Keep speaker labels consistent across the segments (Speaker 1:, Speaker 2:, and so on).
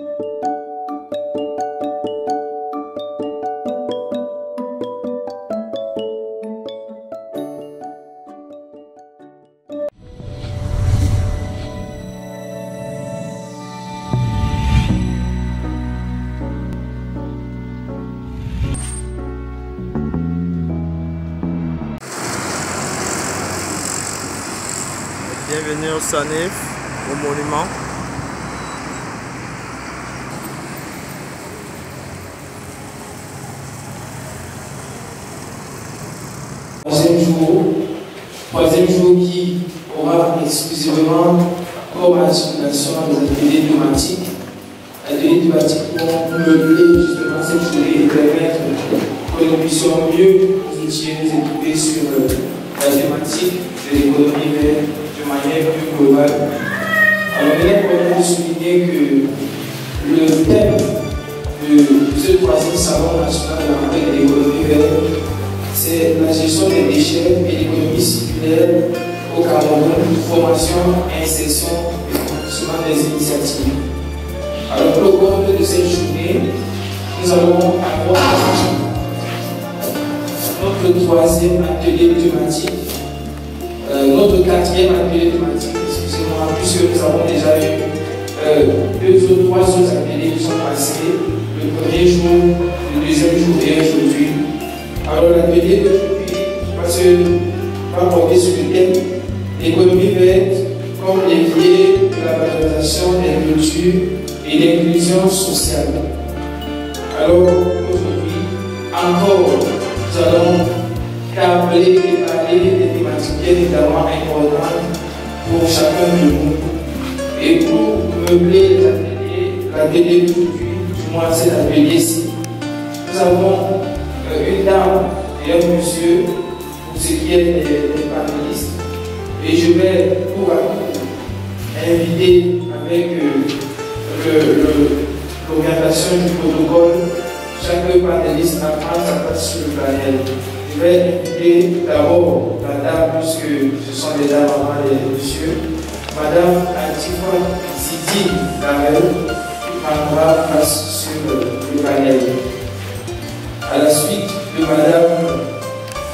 Speaker 1: Bienvenue au Sanif, au monument.
Speaker 2: Troisième jour qui aura exclusivement comme association des ateliers thématiques. Ateliers thématiques pour meubler justement cette journée et permettre que nous puissions mieux nous outiller, nous équiper sur la thématique de l'économie verte de manière plus globale. Alors il est important de souligner que le thème de ce troisième salon national de l'enquête de l'économie verte, c'est la gestion des déchets et l'économie circulaire au Cameroun, formation, insertion et financement des initiatives. Alors pour le compte de cette journée, nous allons avoir notre troisième atelier thématique. Notre quatrième atelier thématique, excusez-moi, puisque nous avons déjà eu trois autres ateliers qui sont passés, le premier jour, le deuxième jour et aujourd'hui. Alors l'atelier d'aujourd'hui va porter sur le thème l'économie verte comme levier de la valorisation des cultures et l'inclusion sociale. Alors aujourd'hui, encore, nous allons câbler et parler des thématiques bien évidemment importantes pour chacun de nous. Et pour meubler les ateliers, l'atelier d'aujourd'hui, du moins cet atelier-ci, nous avons une dame et un monsieur pour ce qui est des panélistes. Et je vais pour inviter avec l'orientation du protocole chaque panéliste à prendre sa place sur le panel. Je vais inviter d'abord la dame, puisque ce sont des dames avant les messieurs, Madame Antifa Zidi Darel, qui prendra place sur le panel. À la suite de Madame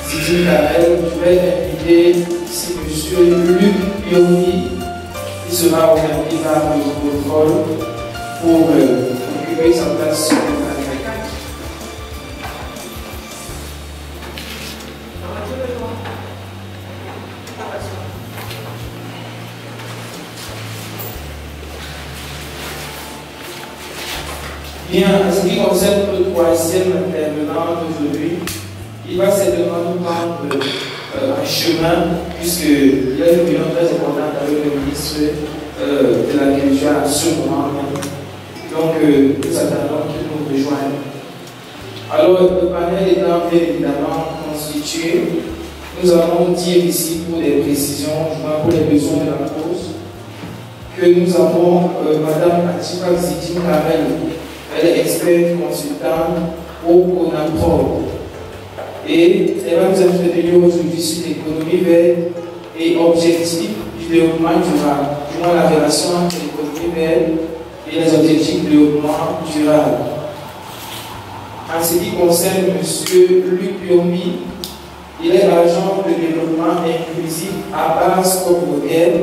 Speaker 2: Zidi Darel, je vais inviter ici Monsieur Luc Yomi, qui sera orienté par le protocole pour occuper sa place sur le panel. Bien, en ce qui concerne le troisième intervenant d'aujourd'hui, il va certainement nous prendre un chemin, puisqu'il y a une réunion très importante avec le ministre de la Culture à ce moment même. Donc, nous attendons qu'il nous rejoigne. Alors, le panel étant bien évidemment constitué, nous allons dire ici pour des précisions, pour les besoins de la cause, que nous avons Madame Atifa Zidine Karel. Elle est experte consultante au CONAPROD et elle va nous intervenir aujourd'hui sur l'économie verte et objectifs du développement durable, du moins la relation entre l'économie verte et les objectifs du développement durable. En ce qui concerne M. Luc Yomi, il est agent de développement inclusif à base communautaire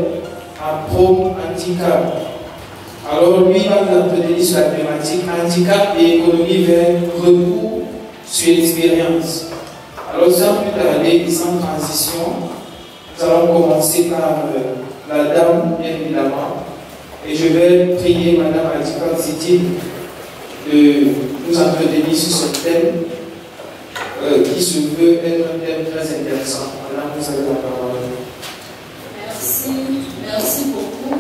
Speaker 2: à Prom Handicap. Alors lui va nous entretenir sur la thématique handicap et économie verte, retour sur l'expérience. Alors sans plus tarder et sans transition, nous allons commencer par la dame, bien évidemment. Et je vais prier Madame Atifa Zidine de nous entretenir sur ce thème qui se veut être un thème très intéressant. Madame, vous avez la parole.
Speaker 3: Merci beaucoup.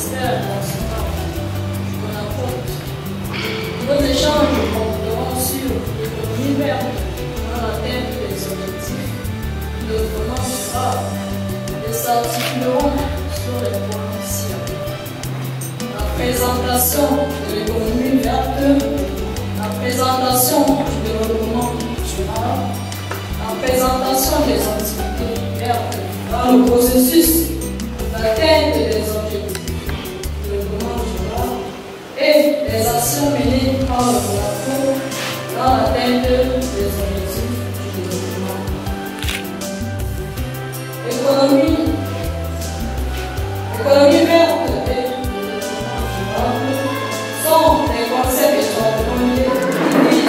Speaker 3: ministère national qu'on apporte. Nos échanges porteront sur l'économie verte dans l'atteinte des objectifs de développement durable et s'articuleront sur les points ci-après. La présentation de l'économie verte, la présentation du développement durable, la présentation des activités vertes dans le processus d'atteinte des objectifs de développement durable et les actions menées par le gouvernement dans l'atteinte des objectifs du développement. L'économie verte et le développement durable sont des concepts étroitement liés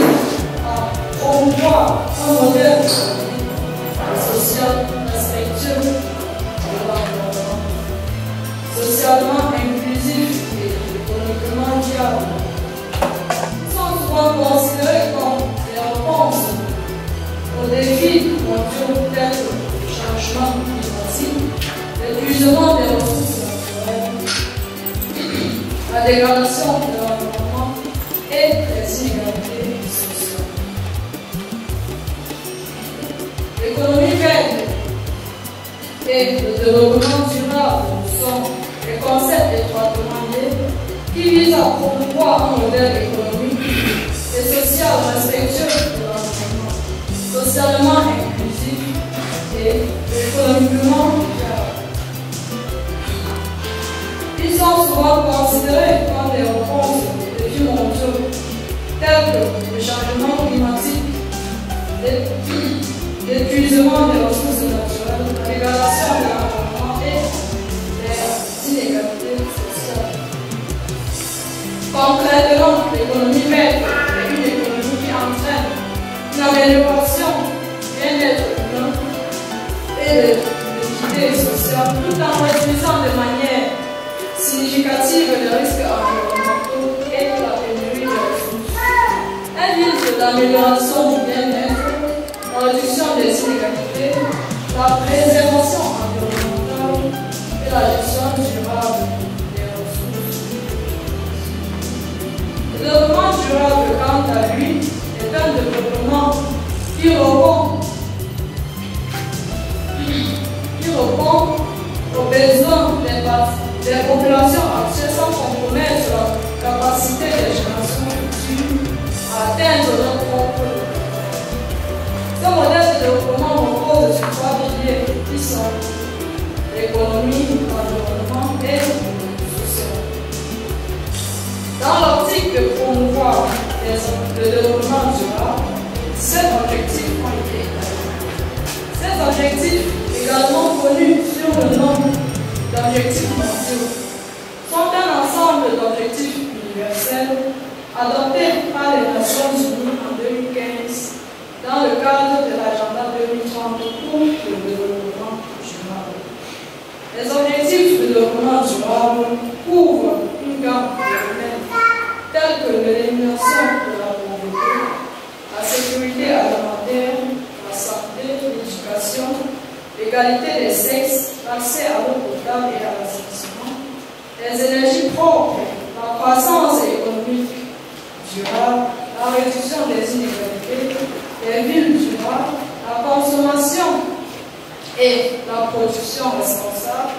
Speaker 3: qui visent à promouvoir un modèle économique social respectueux de l'environnement, socialement inclusif et économiquement viable. Ils sont souvent considérés comme des réponses aux défis mondiaux tels que le changement climatique, l'épuisement des ressources naturelles, la dégradation de l'environnement et les inégalités sociales. L'économie verte et le développement durable sont des concepts étroitement liés qui visent à promouvoir un modèle économique et social respectueux de l'environnement, socialement inclusif et économiquement viable. Ils sont souvent considérés comme des réponses aux défis mondiaux tels que le changement climatique, l'épuisement des ressources naturelles, la dégradation de l'environnement et les inégalités sociales. Concrètement, l'économie verte est une économie qui entraîne une amélioration du bien-être humain et de l'équité sociale tout en réduisant de manière significative les risques environnementaux et la pénurie de ressources. Elle vise l'amélioration du bien-être, la réduction des inégalités, la préservation environnementale et la gestion durable des ressources. Le développement durable, quant à lui, est un développement qui répond aux besoins des populations actuelles sans compromettre la capacité des générations futures à atteindre leur propre développement. Ce modèle de développement repose sur trois piliers qui sont l'économie, l'environnement et le social. Dans l'optique de promouvoir le développement durable, ces objectifs ont été établis. Ces objectifs, également connus sur le nom d'objectifs mondiaux, sont un ensemble d'objectifs universels adoptés par les Nations Unies en 2015 dans le cadre de l'agenda 2030 pour le développement durable. Les objectifs de développement durable couvrent une gamme de domaines tels que l'élimination de la pauvreté, la sécurité alimentaire, la santé, l'éducation, l'égalité des sexes, l'accès à l'eau potable et à l'assainissement, les énergies propres, la croissance économique durable, la réduction des inégalités, les villes durables, la consommation et la production responsable,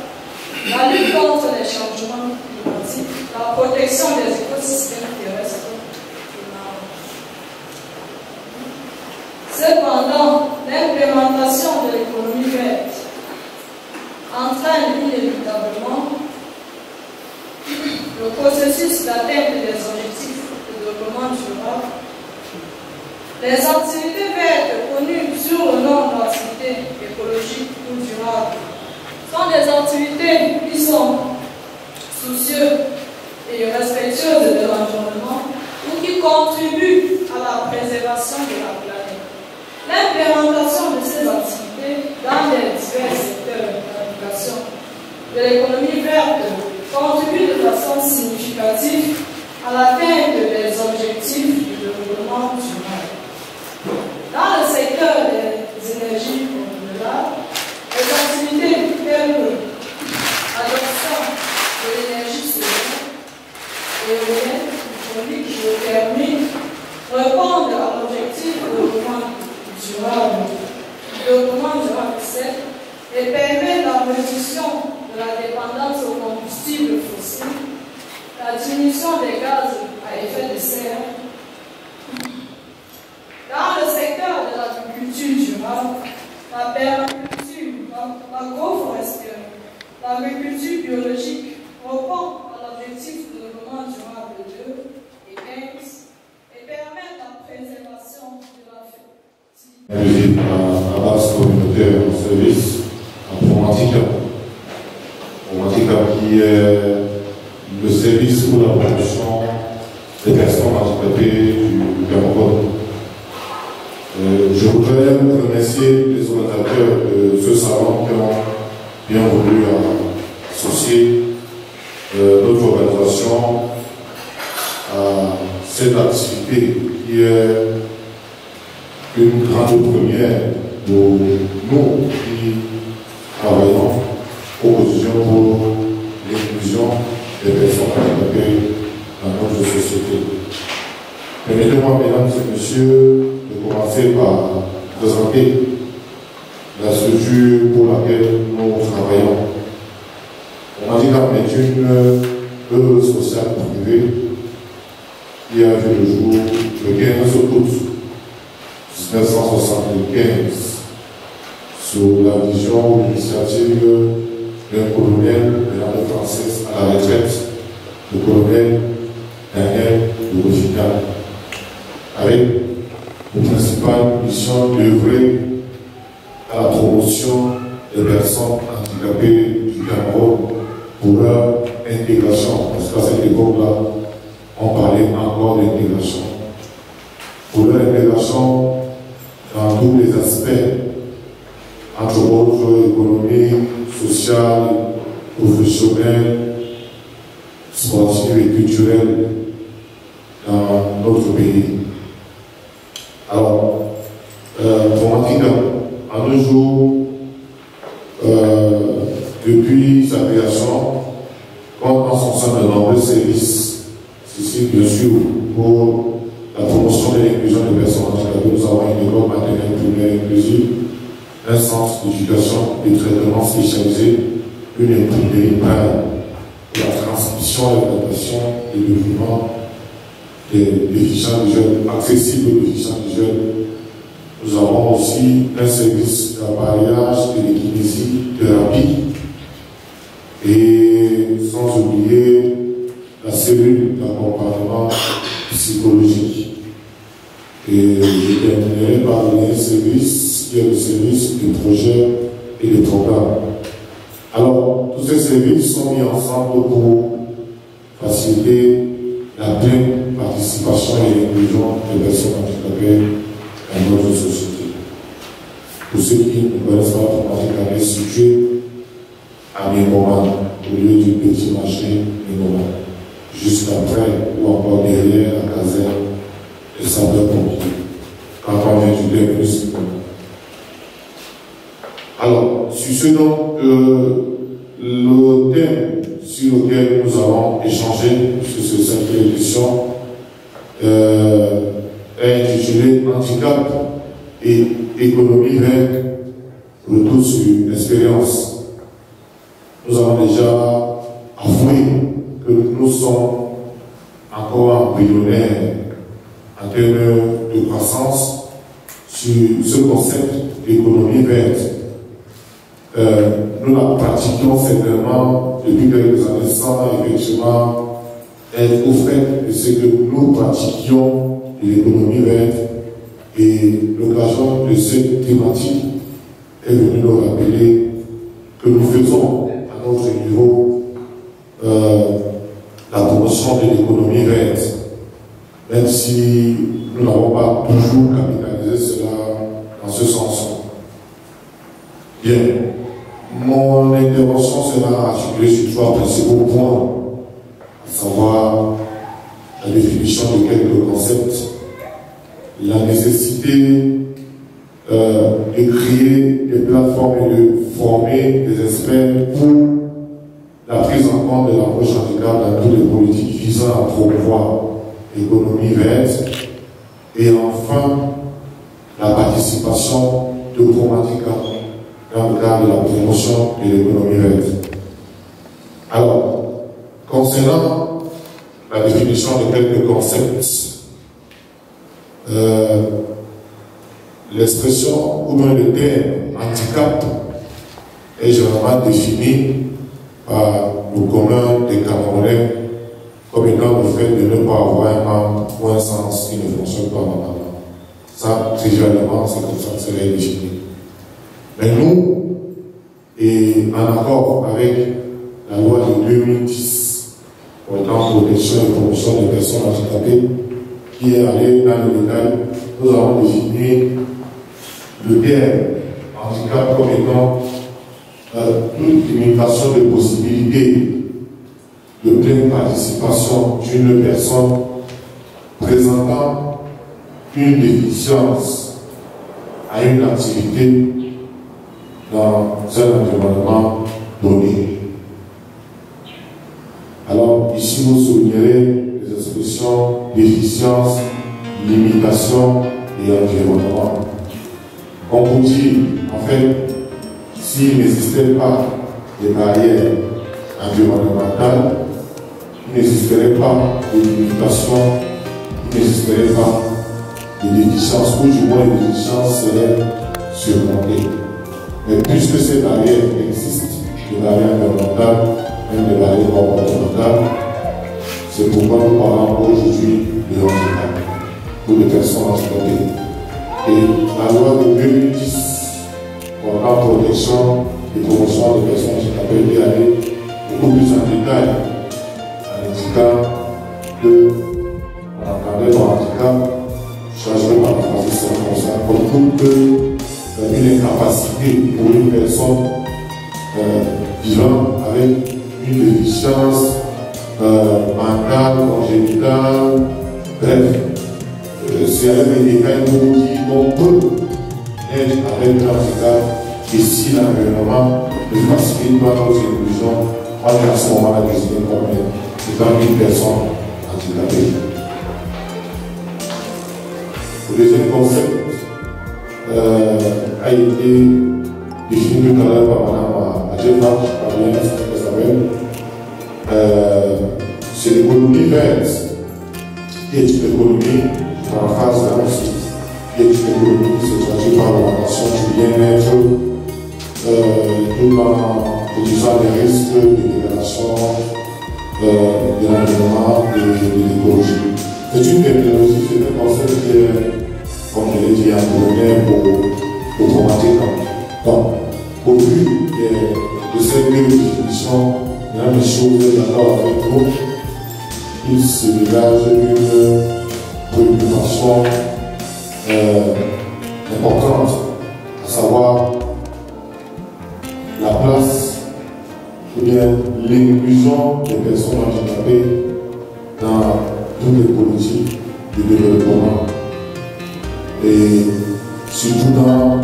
Speaker 3: la lutte contre les changements climatiques, la protection des écosystèmes terrestres et marins. Cependant, l'implémentation de l'économie verte entraîne inévitablement le processus d'atteinte des objectifs de développement durable. Les activités vertes connues sur le nom d'activités écologiques ou durables sont des activités qui sont soucieuses et respectueuses de l'environnement ou qui contribuent à la préservation de la planète. L'implémentation de ces activités dans les divers secteurs d'application de l'économie verte contribue de façon significative à l'atteinte des objectifs du développement durable. Dans le secteur des énergies renouvelables, les activités telles que l'adoption de l'énergie éoliennes, hydrauliques, géothermiques, répondent à l'objectif de développement durable 7 et permet la réduction de la dépendance aux combustibles fossiles, la diminution des gaz à effet de serre. Dans le secteur de l'agriculture durable, la permaculture, l'agroforesterie, l'agriculture biologique répond à l'objectif de développement durable 2 et 15 et permet la préservation de la
Speaker 4: visite à la base communautaire en service à Promatica. Promatica qui est le service pour la promotion des personnes handicapées du Cameroun. Je voudrais remercier les organisateurs de ce salon qui ont bien voulu associer notre organisation à cette activité qui est une grande première pour nous qui travaillons au quotidien pour l'inclusion des personnes handicapées dans notre société. Permettez-moi, mesdames et messieurs, de commencer par présenter la structure pour laquelle nous travaillons. Promatica est une œuvre sociale privée qui a vu le jour le 15 août 1975 sous la vision ou l'initiative d'un colonel de l'armée française à la retraite, le colonel Daniel de Rogital, avec pour principale mission d'œuvrer à la promotion des personnes handicapées du Cameroun pour leur intégration, parce qu'à cette époque-là, on parlait encore d'intégration. Pour leur intégration dans tous les aspects, entre autres économique, sociale, professionnelle, sportive et culturelle dans notre pays. Alors, Promatica, en 2 jours, depuis sa création, compte en son sein de nombreux services. Ceci, bien sûr, pour la promotion de l'inclusion des personnes handicapées, nous avons une école maternelle primaire inclusive, un centre d'éducation et de traitement spécialisé, une imprimerie braille, la transmission et l'adaptation des documents des déficients des jeunes, accessibles aux déficients des jeunes. Nous avons aussi un service d'appareillage et de kinésithérapie, et sans oublier la cellule d'accompagnement psychologique. Et je terminerai par le service qui est le service du projet et des programmes. Alors, tous ces services sont mis ensemble pour faciliter la pleine participation et l'inclusion des personnes handicapées dans notre société. Pour ceux qui ne connaissent pas, Promatica est situé à Mémoman, au lieu du petit marché Mémoman, juste après ou encore derrière la caserne des sapeurs-pompiers, quand on vient du dernier cycle. Alors, sur ce donc, le thème sur lequel nous allons échanger sur cette édition est intitulé Handicap et économie verte, retour sur l'expérience. Nous avons déjà avoué que nous sommes encore embryonnaires en termes de croissance sur ce concept d'économie verte. Nous la pratiquons certainement depuis quelques années sans effectivement être au fait de ce que nous pratiquions de l'économie verte, et l'occasion de cette thématique est venue nous rappeler que nous faisons à notre niveau la promotion de l'économie verte, même si nous n'avons pas toujours capitalisé cela dans ce sens. Bien. Mon intervention sera articulée sur 3 principaux points, à savoir la définition de quelques concepts, la nécessité de créer des plateformes et de former des experts pour la prise en compte de l'approche handicap dans toutes les politiques visant à promouvoir l'économie verte et enfin la participation de Chromatica dans le cadre de la promotion de l'économie verte. Alors, concernant la définition de quelques concepts, l'expression ou bien le terme handicap est généralement défini par le commun des Camerounais comme étant le fait de ne pas avoir un membre ou un sens qui ne fonctionne pas normalement. Ça, trivialement, c'est comme ça que c'est défini. Mais nous, et en accord avec la loi de 2010 portant protection et promotion des personnes handicapées, qui est allée dans le détail, nous avons défini le terme handicap comme étant toute limitation de possibilités de pleine participation d'une personne présentant une déficience à une activité dans un environnement donné. Alors, ici, vous soulignerez les expressions déficience, limitation et environnement. On vous dit, en fait, s'il n'existait pas de barrières environnementales, il n'existerait pas de limitation, il n'existerait pas de déficience, ou du moins les déficiences seraient surmontées. Mais puisque ces barrières existent, les barrières environnementales, même les barrières comportementales, c'est pourquoi nous parlons aujourd'hui de handicap pour les personnes handicapées. Et la loi de 2010 portant protection et promotion des personnes handicapées est allée beaucoup plus en détail en indiquant que on entendait par handicap, changé par la phrase comme toute une incapacité pour une personne vivant avec une déficience mentale, congénitale, bref, c'est avec les détails pour vous dire qu'on peut être avec un handicap et si l'environnement ne facilite pas nos inclusions, on est à ce moment-là désigné comme étant une personne handicapée. Le deuxième concept a été défini tout à l'heure par Mme Adjeva, par bien ce que ça s'appelle. C'est l'économie verte, qui est une économie, dans la phase d'annonce, qui est une économie qui se traduit par l'augmentation du bien-être, tout en réduisant les risques de dégradation de l'environnement et de l'écologie. C'est une terminologie, c'est un concept qui est, comme je l'ai dit, anglais pour Chromatica. Donc, au vu de ces deux définitions, il y a des choses d'accord avec nous. Il se dégage une préoccupation importante, à savoir la place ou bien l'inclusion des personnes handicapées dans toutes les politiques de développement et surtout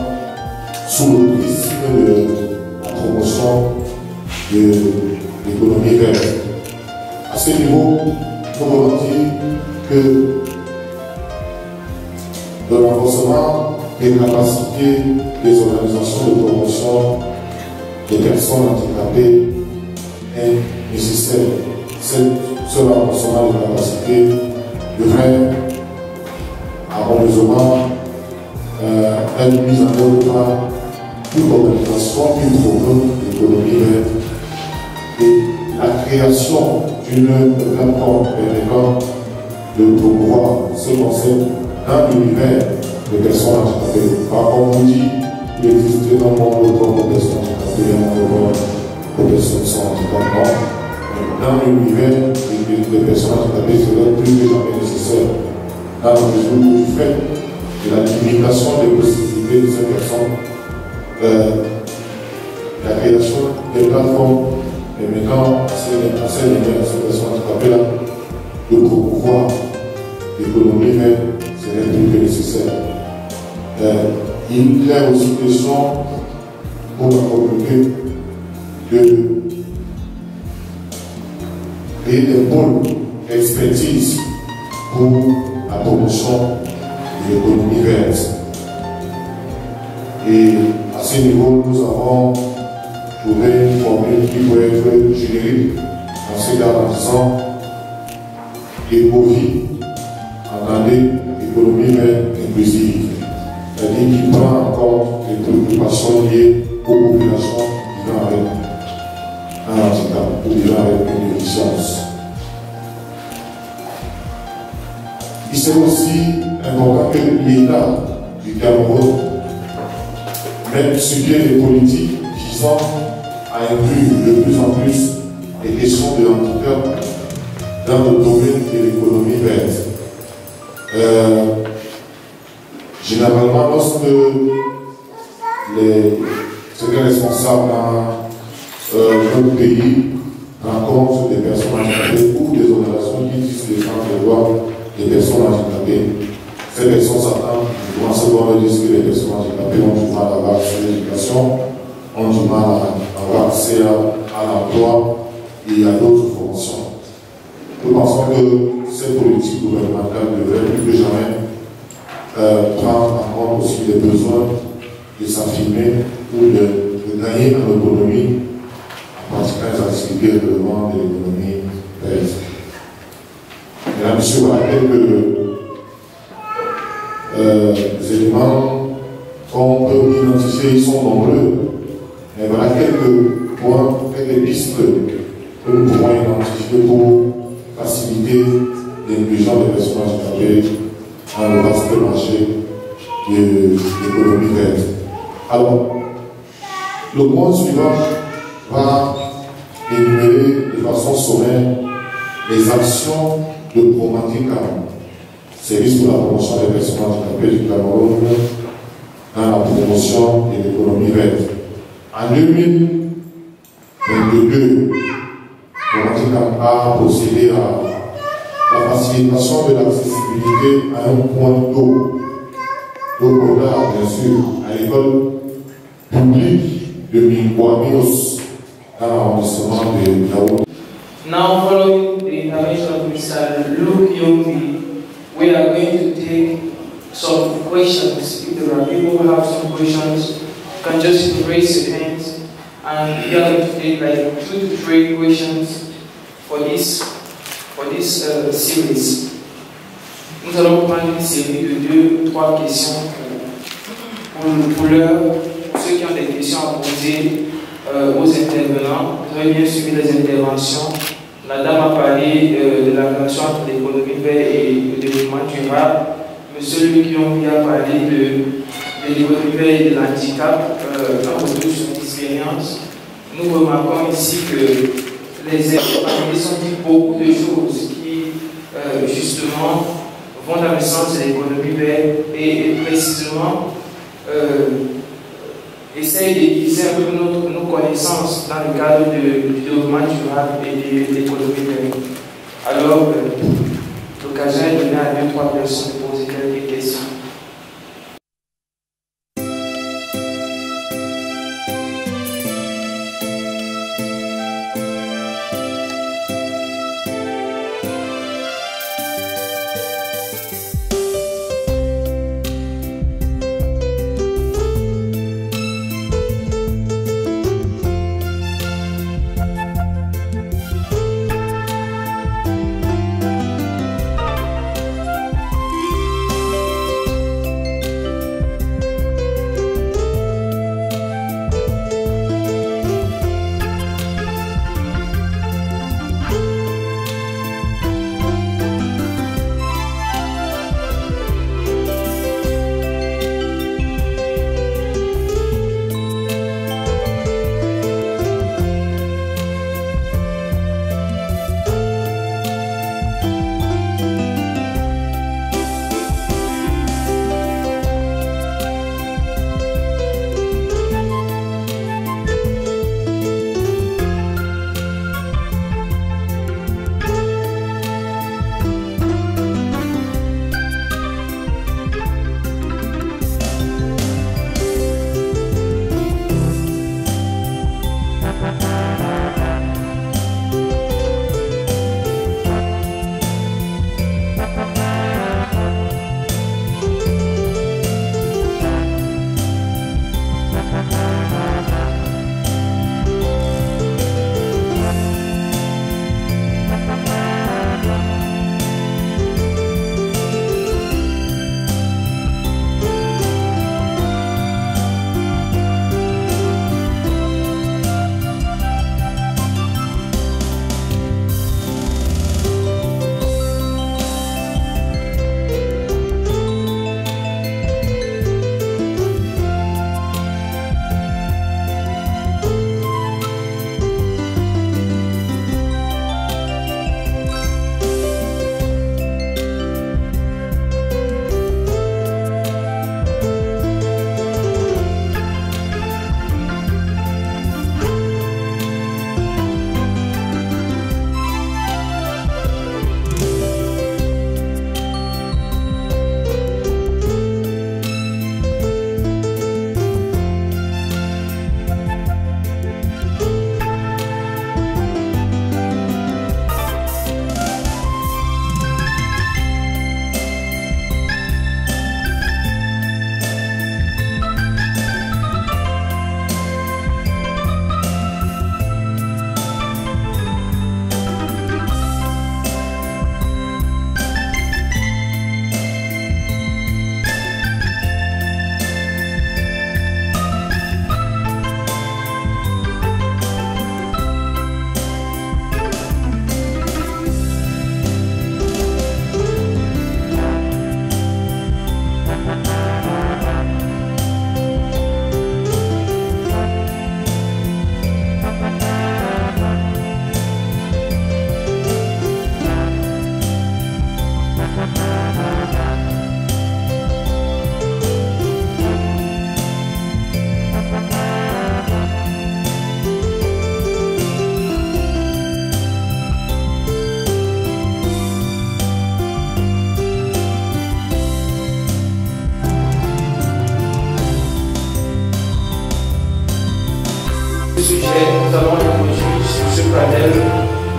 Speaker 4: sous le prisme de la promotion de l'économie verte. À ce niveau, nous pouvons dire que le renforcement des capacités des organisations de promotion des personnes handicapées est nécessaire. Ce renforcement des capacités devrait harmonieusement être mis en œuvre par toute organisation qui promeut l'économie verte et la création d'une plateforme permettant de promouvoir ce concept dans l'univers des personnes handicapées. Par contre, on dit qu'il existe dans le monde d'autres personnes handicapées, des personnes sans handicap. Dans l'univers des personnes handicapées, serait plus que jamais nécessaire. Dans le mesure du fait de la limitation des possibilités de ces personnes, la création des plateformes permettant à ces personnes handicapées-là de promouvoir l'économie verte serait plus que nécessaire. Il est aussi question pour la communauté de créer des pôles d'expertise pour la promotion de l'économie verte. Et à ce niveau, nous avons trouvé une formule qui peut être générique dans ce cas en disant ECOVI, en anglais, économie verte inclusive, c'est-à-dire qui prend en compte les préoccupations liées aux populations vivant avec un handicap ou vivant avec une déficience. Il c'est aussi important que l'État du Cameroun mette sur pied des politiques visant à inclure de plus en plus les questions de handicap dans le domaine de l'économie verte. Généralement, lorsque certains responsables dans notre pays rencontrent des personnes handicapées ou des organisations qui disent défendre les droits des personnes handicapées, ces personnes s'attendent à ce qu'on leur dise que les personnes handicapées ont du mal à avoir accès à l'éducation, ont du mal à avoir accès à l'emploi et à d'autres formations. Nous pensons que cette politique gouvernementale devrait plus que jamais prendre en compte aussi les besoins de s'affirmer ou de gagner en autonomie en pratiquant les activités relevant de l'économie verte. Mesdames et messieurs, voilà quelques éléments qu'on peut identifier, ils sont nombreux, mais voilà quelques points, quelques pistes que nous pouvons identifier pour faciliter l'inclusion des personnes handicapées dans le vaste marché de l'économie verte. Alors, le point suivant va énumérer de façon sommaire les actions de Promatica, service pour la promotion des personnes handicapées du Cameroun, dans la promotion de l'économie verte. En 2022, Promatica a procédé à la facilitation de l'accessibilité à un point d'eau potable, bien sûr, à l'école publique de Minkwamios, dans l'arrondissement de Yaoundé.
Speaker 2: Now, following the intervention of Mr. Luke Yombi, we are going to take some questions. If there are people who have some questions, you can just raise your hands, and we are going to take like 2 to 3 questions for this series. Nous allons prendre une série de 2 ou 3 questions pour ceux qui ont des questions à poser aux intervenants. Vous avez bien suivi les interventions. La dame a parlé de la relation entre l'économie verte et le développement durable. Monsieur Luc Yombi a parlé de l'économie verte et de l'handicap, un retour sur l'expérience. Nous remarquons ici que les intervenants ont dit beaucoup de choses qui, justement, vont dans le sens de l'économie verte et précisément essayer d'aiguiser un peu nos connaissances dans le cadre du développement durable et de l'économie verte. Alors, l'occasion est donnée à 2 ou 3 personnes de poser quelques questions.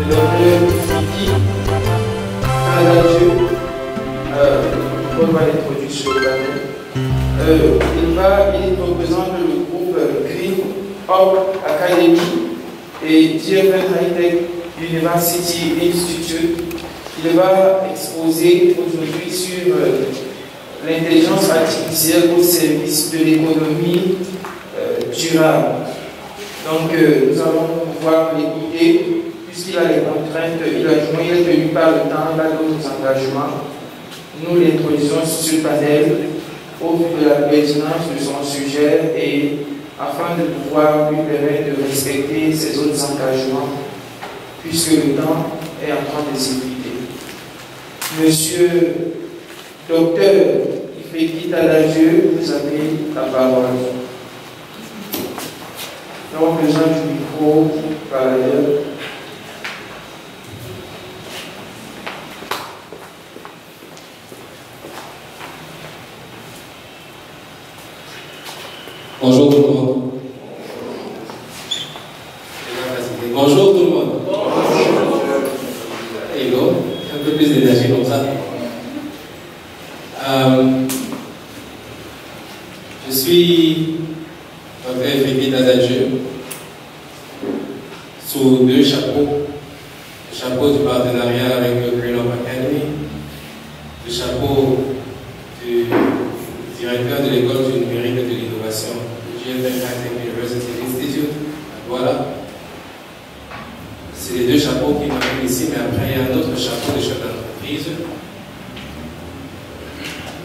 Speaker 2: le docteur Fidi Kadadjou, on va l'introduire sur le panel. Il représente le groupe Green Up Academy et GFN High-Tech University Institute. Il va exposer aujourd'hui sur l'intelligence artificielle au service de l'économie durable. Donc nous allons pouvoir l'écouter puisqu'il a les contraintes, il est tenu par le temps, il a d'autres engagements. Nous l'introduisons sur le panel au vu de la pertinence de son sujet et afin de pouvoir lui permettre de respecter ses autres engagements puisque le temps est en train de s'éviter. Monsieur Docteur Ifeki Kadadjou, vous avez la parole. Nous avons besoin du micro par ailleurs.
Speaker 5: Bonjour tout le monde. Bonjour tout le monde. Hello. Un peu plus d'énergie comme ça. Je suis Dr. Ifeki Kadadjou sous deux chapeaux. Le chapeau du partenariat avec le Green Up Academy, le chapeau du directeur de l'école du numérique et de l'innovation du GFN High-Tech University Institute. Voilà. C'est les deux chapeaux qui m'amènent ici, mais après il y a un autre chapeau de chef d'entreprise.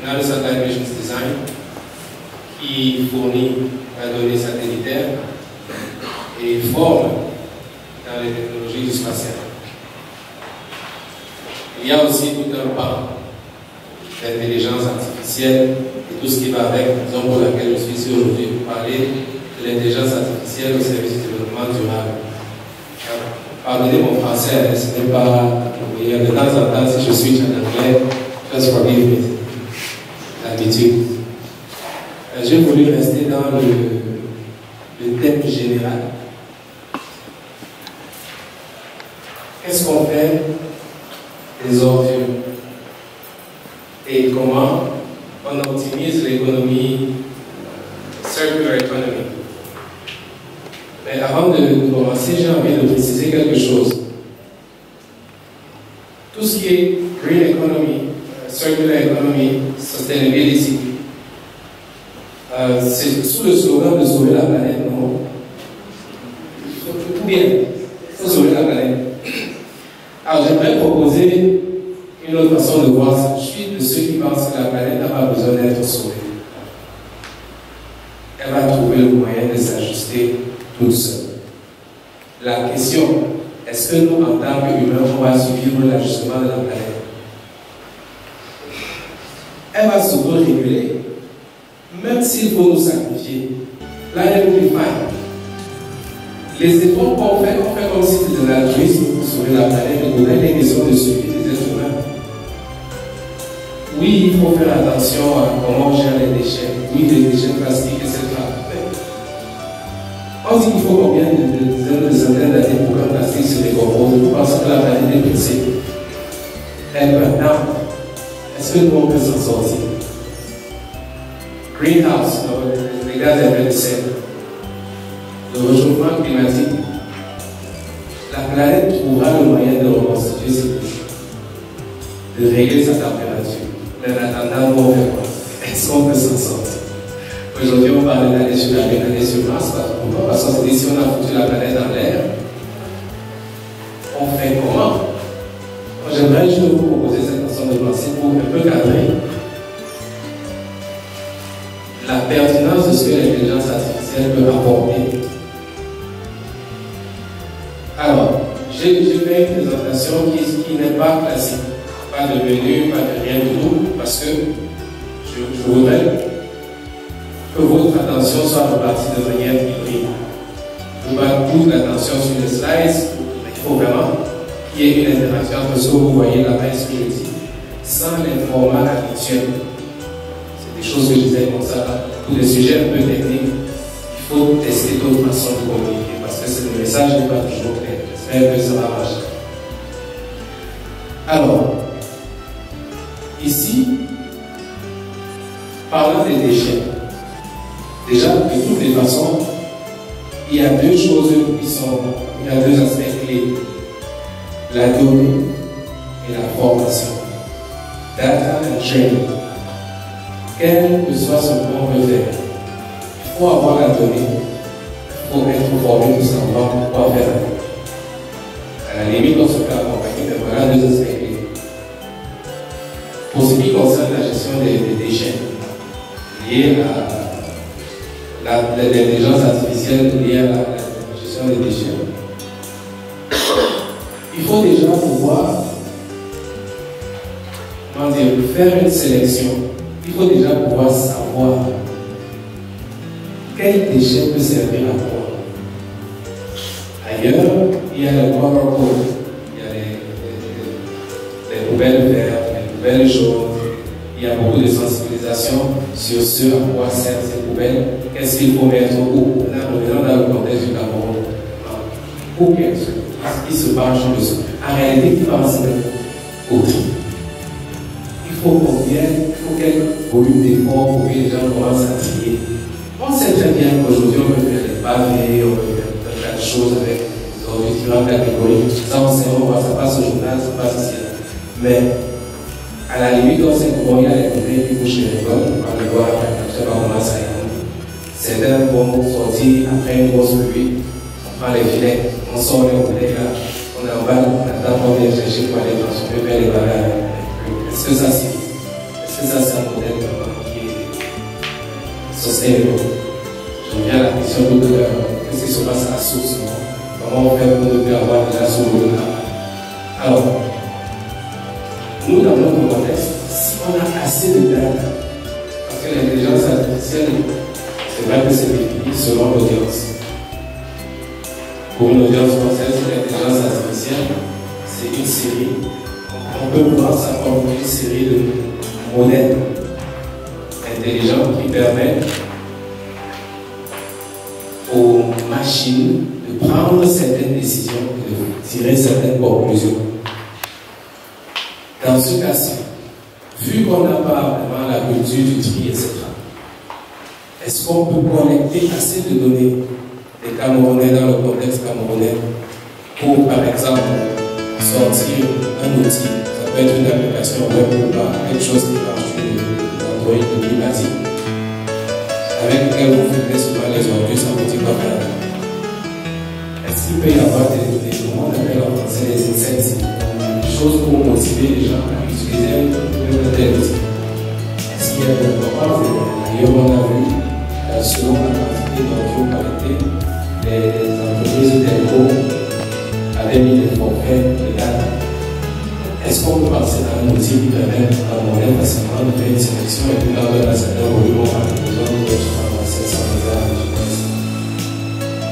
Speaker 5: Dans le Satellite Missions Design, qui fournit la donnée satellitaire et forme dans les technologies du spatial. Il y a aussi tout un pan d'intelligence artificielle et tout ce qui va avec, raison pour laquelle je suis ici aujourd'hui pour parler de l'intelligence artificielle au service du développement durable. Pardonnez mon français, ce n'est pas de temps en temps si je switch en anglais, just forgive me, l'habitude. J'ai voulu rester dans le thème général. Qu'est-ce qu'on fait des ordures et comment on optimise l'économie circular economy. Mais avant de commencer, j'ai envie de préciser quelque chose. Tout ce qui est green economy, circular economy, sustainability, c'est sous le slogan de sauver la planète, non? Ou bien, il faut sauver la planète. Alors j'aimerais proposer une autre façon de voir ça. Je suis de ceux qui pensent que la planète n'a pas besoin d'être sauvée. Elle va trouver le moyen de s'ajuster toute seule. La question, est-ce que nous, en tant qu'humains, on va suivre l'ajustement de la planète? Elle va s'auto-réguler, même s'il faut nous sacrifier. Planète will be fine. Les efforts qu'on fait comme si c'était de l'altruisme pour sauver la planète, et donner des questions de survie des êtres humains. Oui, il faut faire attention à comment on gère les déchets. Oui, les déchets plastiques, etc. On dit qu'il faut combien de centaines d'années pour qu'un plastique se décompose. Vous pensez que la planète est pressée. Elle peut attendre. Est-ce que nous on peut s'en sortir? Greenhouse, les gaz à effet de serre. Le réchauffement climatique. La planète trouvera le moyen de reconstituer ses couches, de régler sa température. Mais en attendant, on fait quoi? Est-ce qu'on peut s'en sortir? Aujourd'hui, on parle de l'année sur la Lune, l'année sur Mars. Pourquoi? Parce qu'on s'est dit, si on a foutu la planète dans l'air, on fait comment? J'aimerais juste vous proposer cette façon de penser pour un peu cadrer la pertinence de ce que l'intelligence artificielle peut apporter. Alors, j'ai fait une présentation qui n'est pas classique. Pas de menu, pas de rien du tout, parce que je voudrais que votre attention soit repartie de manière hybride. Je ne vais pas toute l'attention sur les slides, il faut vraiment qu'il y ait une interaction entre ce que vous voyez là-bas et ce que je dis, sans les formats habituels. C'est des choses que je disais comme ça. Pour des sujets un peu techniques, il faut tester d'autres façons de communiquer, parce que le message n'est pas toujours clair. J'espère que ça va marcher. Alors, ici, parlant des déchets, déjà, de toutes les façons, il y a deux choses qui sont, il y a deux aspects clés. La donnée et la formation. Data and training. Quel que soit ce qu'on veut faire, il faut avoir la donnée, il faut être formé pour savoir quoi faire. À la limite, on se fait accompagner, mais voilà deux aspects clés. Pour ce qui concerne la gestion des déchets, liée à l'intelligence artificielle, liée à la gestion des déchets, il faut déjà pouvoir, comment dire, faire une sélection. Il faut déjà pouvoir savoir quel déchet peut servir à quoi. Ailleurs, il y a le color code, il y a les poubelles vertes, les poubelles jaunes, il y a beaucoup de sensibilisation sur ce à quoi servent ces poubelles, qu'est-ce qu'il faut mettre où. Là, revenons dans le contexte du Cameroun. Où qu'est-ce qui se penche dessus. En réalité, qui va se mettre au tri. Il faut quel volume d'efforts pour que les gens commencent à trier. On sait très bien qu'aujourd'hui, on peut faire des pavés, on peut faire plein de choses avec les différentes catégories. Ça, on sait, ça passe au journal, ça passe ici. Mais, à la limite, on sait comment il y a les poubelles qui bouchent les écoles, on va les voir après, je ne sais pas comment ça y est. Certains vont sortir après une grosse pluie, on prend les filets, on sort les poubelles là, on emballe, on attend qu'on vienne chercher pour aller transformer vers les balades. Est-ce que ça c'est un modèle qui est sustainable? Je reviens à la question tout à l'heure. Qu'est-ce qui se passe à la source? Comment on fait pour ne plus avoir de la source? Alors, nous, dans notre contexte, si on a assez de data, parce que l'intelligence artificielle, c'est vrai que c'est défini selon l'audience. Pour une audience française, l'intelligence artificielle, c'est une série. On peut voir ça comme une série de modèles intelligents qui permettent aux machines de prendre certaines décisions et de tirer certaines conclusions. Dans ce cas-ci, vu qu'on n'a pas vraiment la culture du tri, etc., est-ce qu'on peut collecter assez de données des Camerounais dans le contexte camerounais pour, par exemple, sortir un outil? Ça peut être une application web ou pas, quelque chose qui marche sur Android de climatique, avec lequel vous filmez souvent les ordures sans vous dire quoi faire. Est-ce qu'il peut y avoir des comment on appelle en français les incentives, des choses pour motiver les gens à utiliser un tel outil? Est-ce qu'il y a des programmes? D'ailleurs, on a vu, selon la quantité d'ordures collectées, les entreprises telco avaient mis des forfaits de data. Est-ce qu'on peut passer dans un outil qui permet à mon aide facilement de faire une sélection et puis dans un certain volume, on a besoin de 700 milliards de GPS.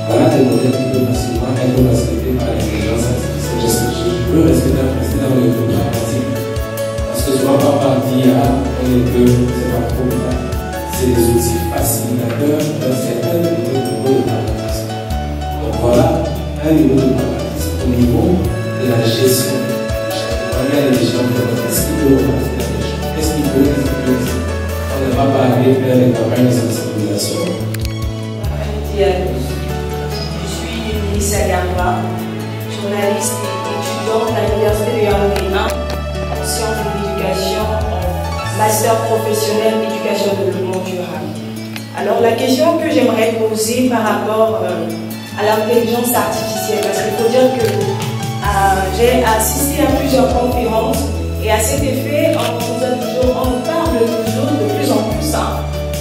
Speaker 5: Voilà des modèles qui peuvent facilement être facilités par l'intelligence artificielle. Je peux rester dans le pragmatique. Parce que souvent, par rapport à l'IA, on est peu, c'est pas trop grave. C'est des outils facilitateurs d'un certain niveau de pragmatisme. Donc voilà un niveau de pragmatisme au niveau de la gestion. Est-ce qu'il peut repartir la gestion? Est-ce qu'il peut? On ne va pas aller faire les campagnes de sensibilisation.
Speaker 6: Je suis Lisa Gamba, journaliste et étudiante à l'Université de Yaoundé 1 en sciences de l'éducation, master professionnel éducation et développement durable. Alors la question que j'aimerais poser par rapport à l'intelligence artificielle, parce qu'il faut dire que j'ai assisté à plusieurs conférences et à cet effet, on parle toujours de plus en plus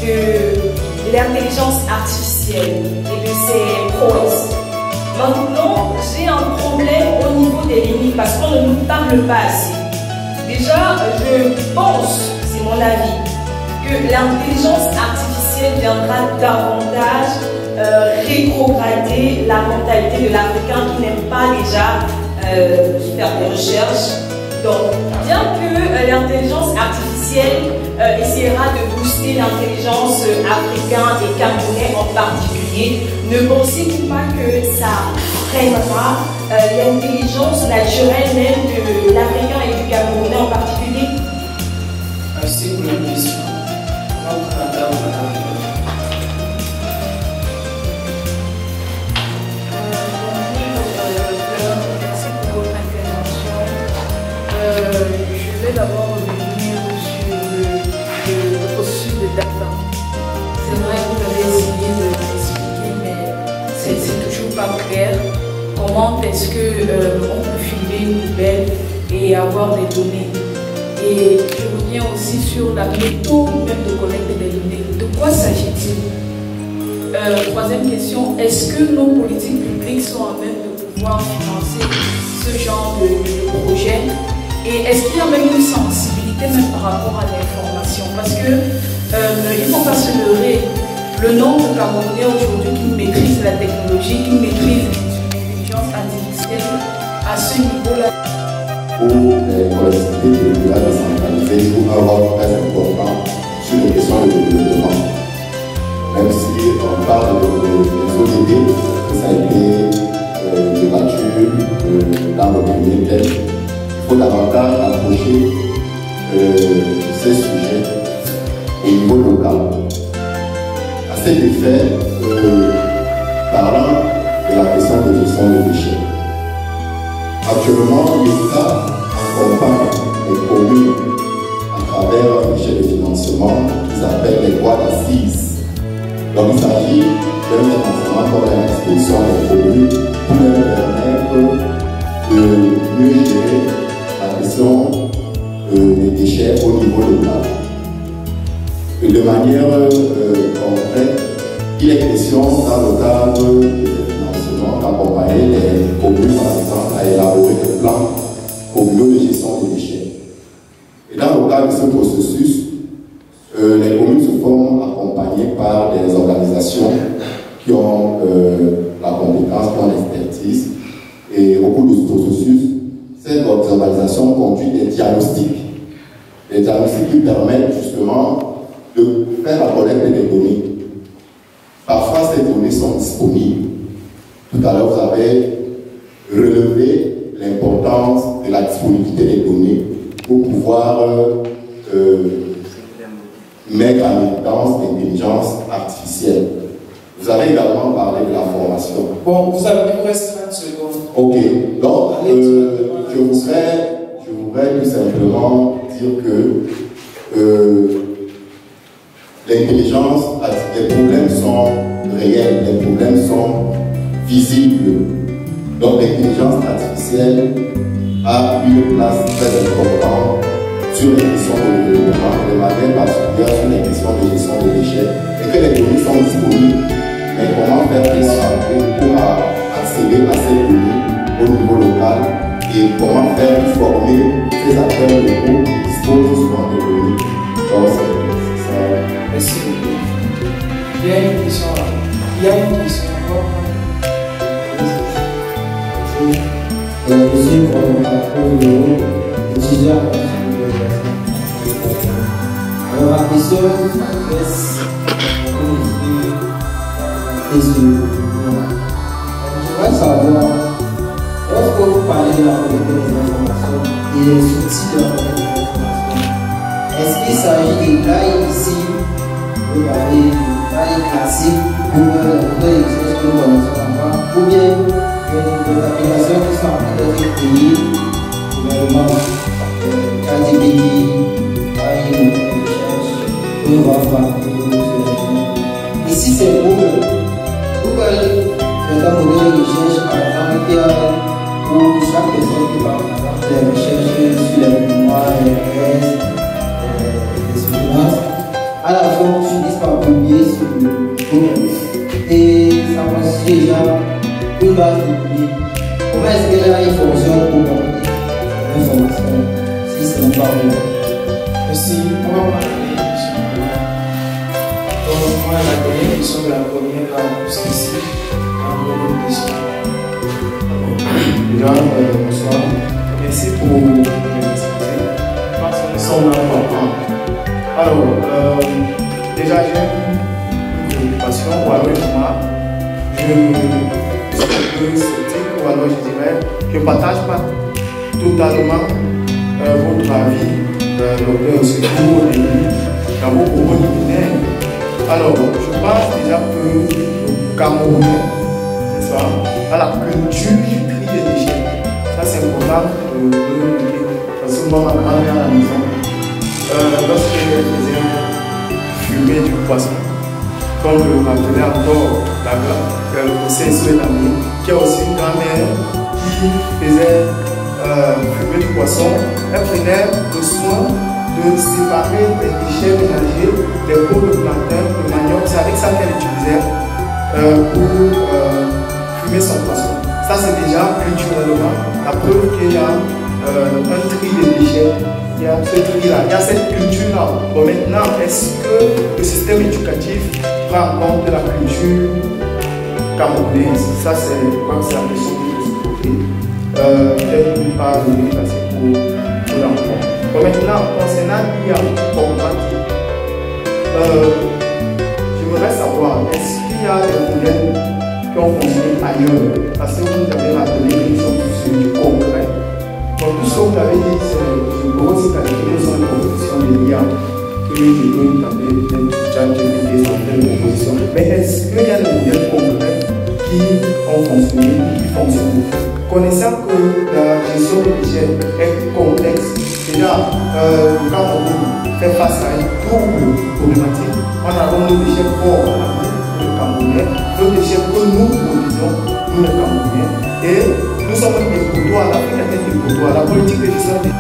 Speaker 6: de l'intelligence artificielle et de ses prouesses. Maintenant, j'ai un problème au niveau des limites parce qu'on ne nous parle pas assez. Déjà, je pense, c'est mon avis, que l'intelligence artificielle viendra davantage rétrograder la mentalité de l'Africain qui n'aime pas déjà faire des recherches. Donc, bien que l'intelligence artificielle essaiera de booster l'intelligence africaine et camerounais en particulier, ne pensez-vous pas que ça freinera l'intelligence naturelle même de l'Africain éducatif voudrais d'abord revenir sur le processus de data. C'est vrai que vous avez essayé de l'expliquer, mais c'est toujours pas clair. Comment est-ce qu'on peut filmer une poubelle et avoir des données? Et je reviens aussi sur la méthode même de collecte des données. De quoi s'agit-il? Troisième question, est-ce que nos politiques publiques sont à même de pouvoir financer ce genre de projet? Et est-ce qu'il y a même une sensibilité même par rapport à l'information? Parce que il ne faut pas se leurrer. Le nombre de Camerounais aujourd'hui qui maîtrisent la technologie, qui maîtrisent l'intelligence artificielle à ce niveau-là.
Speaker 7: Pour les collectivités territoriales décentralisées jouent un rôle très important sur les questions de développement. Même si on parle des ODD, que ça a été débattu dans le premier thème, il faut davantage approcher ces sujets au niveau local. À cet effet, parlant de la question de gestion des déchets. Actuellement, l'État accompagne les communes à travers un guichet de financement qu'ils appellent les droits d'assises. Donc il s'agit d'un financement pour la disposition des communes pour leur permettre de mieux gérer la question des déchets au niveau local. De manière concrète, il est question dans le cadre des financements d'accompagner les communes par exemple à élaborer des plans communaux de gestion des déchets. Et dans le cadre de ce processus, les communes se font accompagner par des organisations qui ont la compétence, qui ont l'expertise. Et au cours de ce processus, ces organisations conduisent des diagnostics. Des diagnostics qui permettent justement de faire la collecte des données. Parfois, ces données sont disponibles. Tout à l'heure, vous avez relevé l'importance de la disponibilité des données pour pouvoir mettre en évidence l'intelligence artificielle. Vous avez également parlé de la formation.
Speaker 2: Bon, vous avez il reste 30 secondes.
Speaker 7: Ok, donc je voudrais tout simplement dire que l'intelligence, les problèmes sont réels, les problèmes sont visibles. Donc l'intelligence artificielle a une place très importante sur les questions de développement, de manière particulière sur les questions de gestion des déchets, et que les données sont disponibles. Mais comment faire pour accéder à ces données au niveau local et comment faire pour former ces acteurs locaux qui disposent souvent des données. Donc c'est ça.
Speaker 2: Merci beaucoup. Il y a une question là. Il y a une question encore.
Speaker 8: Je suis pour étudiant. Alors ma question s'adresse je voudrais savoir, lorsque vous parlez de la collecte des informations et des outils de la collecte des informations, est-ce qu'il s'agit des tailles ici, vous parlez de tailles classiques pour les choses que nous connaissons encore, ou bien des applications qui sont en train d'être créées, gouvernement, ChatGPT, AI, recherche, pour nous voir ici c'est pour les Camerounais recherchent par exemple pour chaque personne qui va faire des recherches sur les mémoires, les restes, les expériences, à la fois on finit par publier sur le Google. Et ça constitue déjà une base de données. Comment est-ce que là il fonctionne pour porter l'information si c'est pas bon?
Speaker 2: Merci. On va parler. Donc, moi, la dernière question de la première, là, jusqu'ici, en question. Bonsoir. Merci pour l'expliquer. Je pense que nous sommes importants. Alors, déjà, j'ai une préoccupation, ou alors moi, je suis un peu sceptique, ou alors je dirais, je ne partage pas totalement votre avis, docteur Sekou, au début, dans vos propos liminaires. Alors, je pense déjà que le Camerounais, c'est ça, a la culture du tri des déchets. Ça, c'est important de le dire.
Speaker 9: Parce que moi, ma grand-mère à la maison, lorsqu'elle faisait fumer du poisson, comme je me rappelais encore le conseil sur l'année, qui a aussi une grand-mère qui faisait fumer du poisson. Elle prenait le soin de séparer les déchets ménagers, les peaux de plantain, de manioc. C'est avec ça qu'elle utilisait pour fumer son poisson. Ça, c'est déjà culturellement la preuve qu'il y a un tri de déchets. Il y a ce tri-là, il y a cette culture-là. Bon, maintenant, est-ce que le système éducatif prend en compte la culture camerounaise? Ça, c'est la question que je me poser. Peut-être une part de l'éducation pour l'enfant. Bon, maintenant, concernant l'IA, j'aimerais savoir, est-ce qu'il y a des modèles qui ont fonctionné ailleurs? Parce que vous nous avez rappelé qu'ils sont tous du concret. Donc, tout ce que vous avez dit, c'est une grosse qualité sur la proposition de l'IA que je peux taper peut-être des centaines de propositions. Mais est-ce qu'il y a des modèles concrets qui ont fonctionné, qui fonctionnent? Connaissant que la gestion des déchets est complexe, déjà, le Cameroun fait face à une double problématique. On a nos déchets forts, le Camerounais, nos déchets que nous produisons, nous les Camerounais, et nous sommes des poteaux, l'Afrique est des poteaux, la politique de gestion des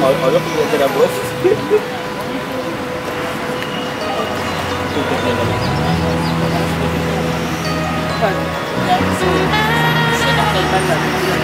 Speaker 10: Alors qu'il était la bosse.
Speaker 11: C'est